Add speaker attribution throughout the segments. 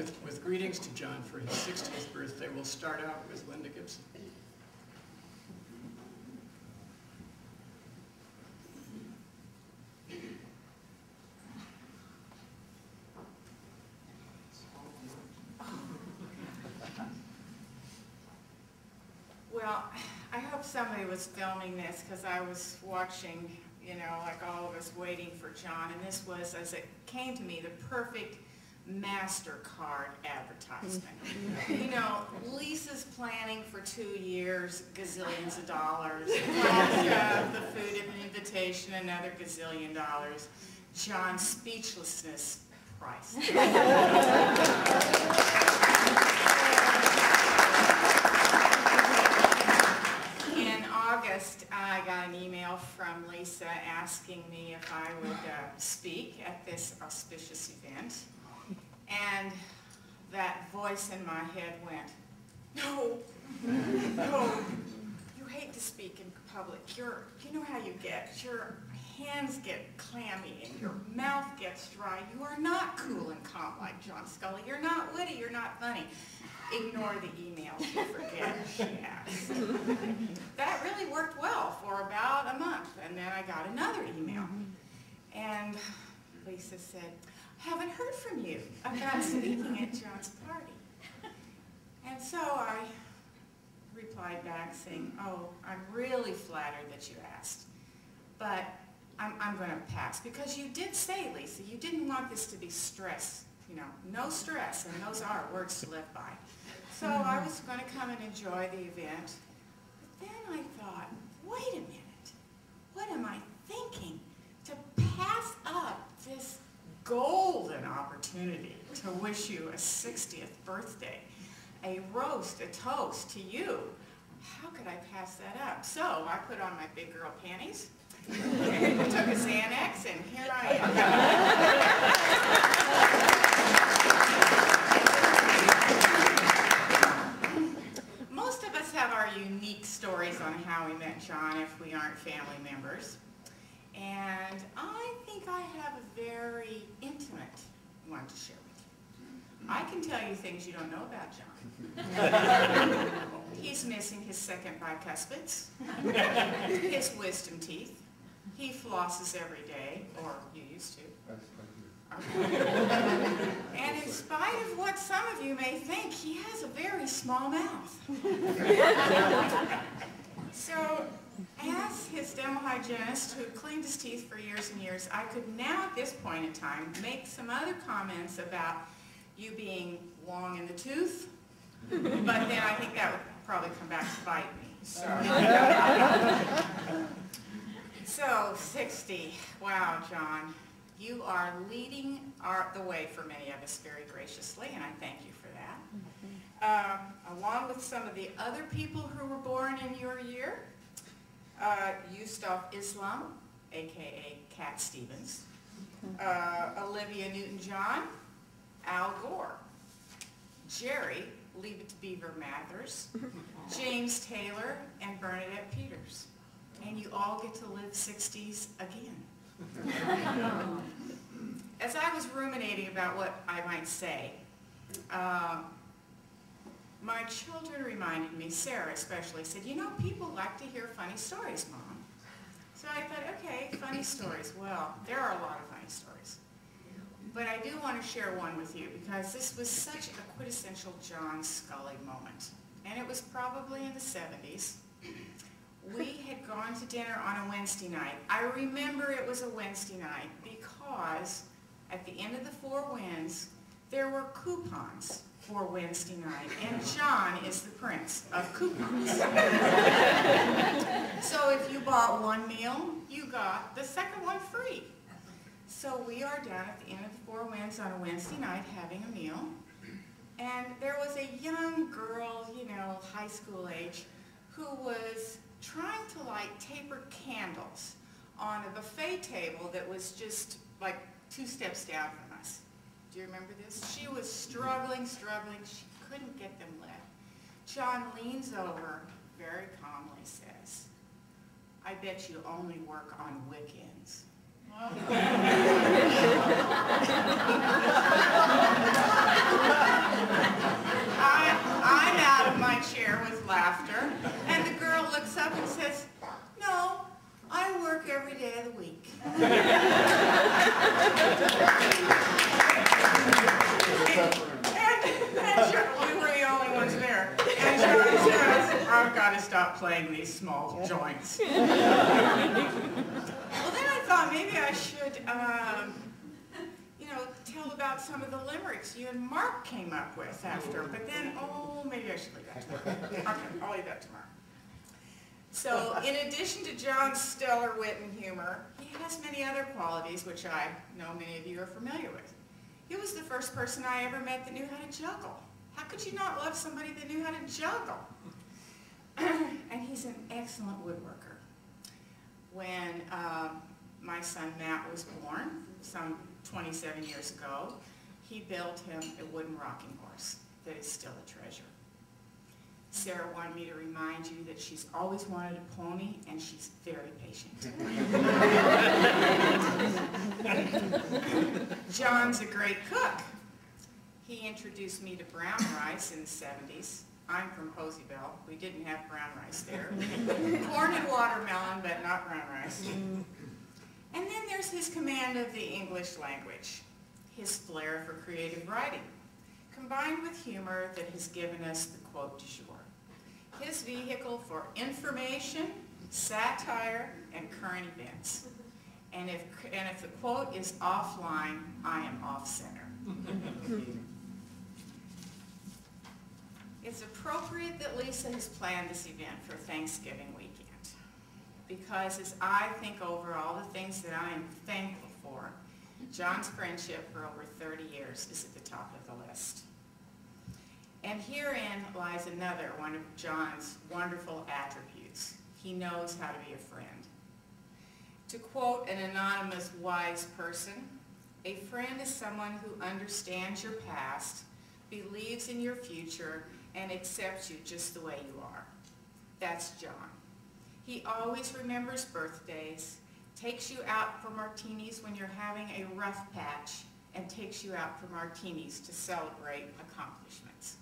Speaker 1: With greetings to John for his 60th birthday, we'll start out with Linda Gibson.
Speaker 2: Well, I hope somebody was filming this because I was watching, you know, like all of us waiting for John, and this was, as it came to me, the perfect MasterCard advertisement. You know, Lisa's planning for 2 years, gazillions of dollars. The food and the invitation, another gazillion dollars. John's speechlessness, priceless. In August, I got an email from Lisa asking me if I would speak at this auspicious event. And that voice in my head went, no, no, you hate to speak in public. You know how you get. Your hands get clammy and your mouth gets dry. You are not cool and calm like John Scully. You're not witty, you're not funny. Ignore the email, you forget, she asked. That really worked well for about a month, and then I got another email. And Lisa said, haven't heard from you about speaking at John's party. And so I replied back saying, oh, I'm really flattered that you asked, but I'm going to pass. Because you did say, Lisa, you didn't want this to be stress, you know, no stress, and those are words to live by. So I was going to come and enjoy the event. But then I thought, wait a minute, what am I thinking? To pass up this golden opportunity to wish you a 60th birthday, a roast, a toast to you. How could I pass that up? So I put on my big girl panties, took a Xanax, and here I am. Most of us have our unique stories on how we met John if we aren't family members. And I think I have a very intimate one to share with you. I can tell you things you don't know about John. He's missing his second bicuspids, his wisdom teeth. He flosses every day, or you used to. And in spite of what some of you may think, he has a very small mouth. So, as his dental hygienist who cleaned his teeth for years and years, I could now at this point in time make some other comments about you being long in the tooth, but then I think that would probably come back to bite me. So 60, wow, John, you are leading the way for many of us very graciously, and I thank you for that. Along with some of the other people who were born in your year, Yusuf Islam, a.k.a. Cat Stevens, Olivia Newton-John, Al Gore, Jerry, Leave It to Beaver Mathers, James Taylor, and Bernadette Peters. And you all get to live 60s again. As I was ruminating about what I might say, my children reminded me, Sarah especially, said, you know, people like to hear funny stories, Mom. So I thought, okay, funny stories. Well, there are a lot of funny stories. But I do want to share one with you because this was such a quintessential John Scully moment. And it was probably in the 70s. We had gone to dinner on a Wednesday night. I remember it was a Wednesday night because at the end of the Four Winds, there were coupons for Wednesday night, and John is the prince of coupons. So if you bought one meal, you got the second one free. So we are down at the end of the Four Winds on a Wednesday night having a meal, and there was a young girl, you know, high school age, who was trying to light tapered candles on a buffet table that was just like 2 steps down from us. Do you remember this? She was struggling. She couldn't get them lit. John leans over, very calmly says, I bet you only work on weekends. laughter, and the girl looks up and says, "No, I work every day of the week." We were the only ones there. And John says, "I've got to stop playing these small joints." Well, then I thought maybe I should, tell about some of the limericks you and Mark came up with after. But then, maybe I should leave that tomorrow. Okay, I'll leave that tomorrow. So, in addition to John's stellar wit and humor, he has many other qualities which I know many of you are familiar with. He was the first person I ever met that knew how to juggle. How could you not love somebody that knew how to juggle? And he's an excellent woodworker. When my son Matt was born, some 27 years ago, he built him a wooden rocking horse that is still a treasure. Sarah wanted me to remind you that she's always wanted a pony, and she's very patient. John's a great cook. He introduced me to brown rice in the 70s. I'm from Poseyville. We didn't have brown rice there. Corn and watermelon, but not brown rice. And then there's his command of the English language, his flair for creative writing, combined with humor that has given us the quote du jour. His vehicle for information, satire, and current events. And if the quote is offline, I am off-center. It's appropriate that Lisa has planned this event for Thanksgiving weekend, because as I think over all the things that I am thankful for, John's friendship for over 30 years is at the top of the list. And herein lies another one of John's wonderful attributes. He knows how to be a friend. To quote an anonymous wise person, a friend is someone who understands your past, believes in your future, and accepts you just the way you are. That's John. He always remembers birthdays, takes you out for martinis when you're having a rough patch, and takes you out for martinis to celebrate accomplishments.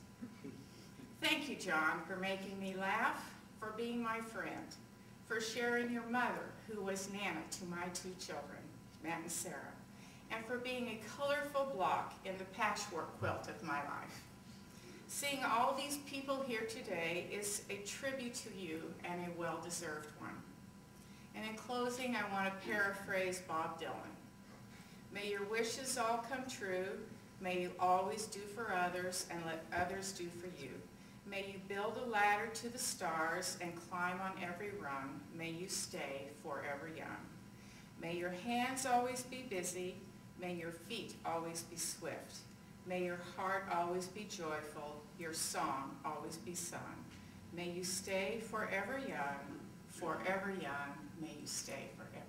Speaker 2: Thank you, John, for making me laugh, for being my friend, for sharing your mother, who was Nana to my 2 children, Matt and Sarah, and for being a colorful block in the patchwork quilt of my life. Seeing all these people here today is a tribute to you and a well-deserved one. And in closing, I want to paraphrase Bob Dylan. May your wishes all come true. May you always do for others and let others do for you. May you build a ladder to the stars and climb on every rung. May you stay forever young. May your hands always be busy. May your feet always be swift. May your heart always be joyful, your song always be sung. May you stay forever young, may you stay forever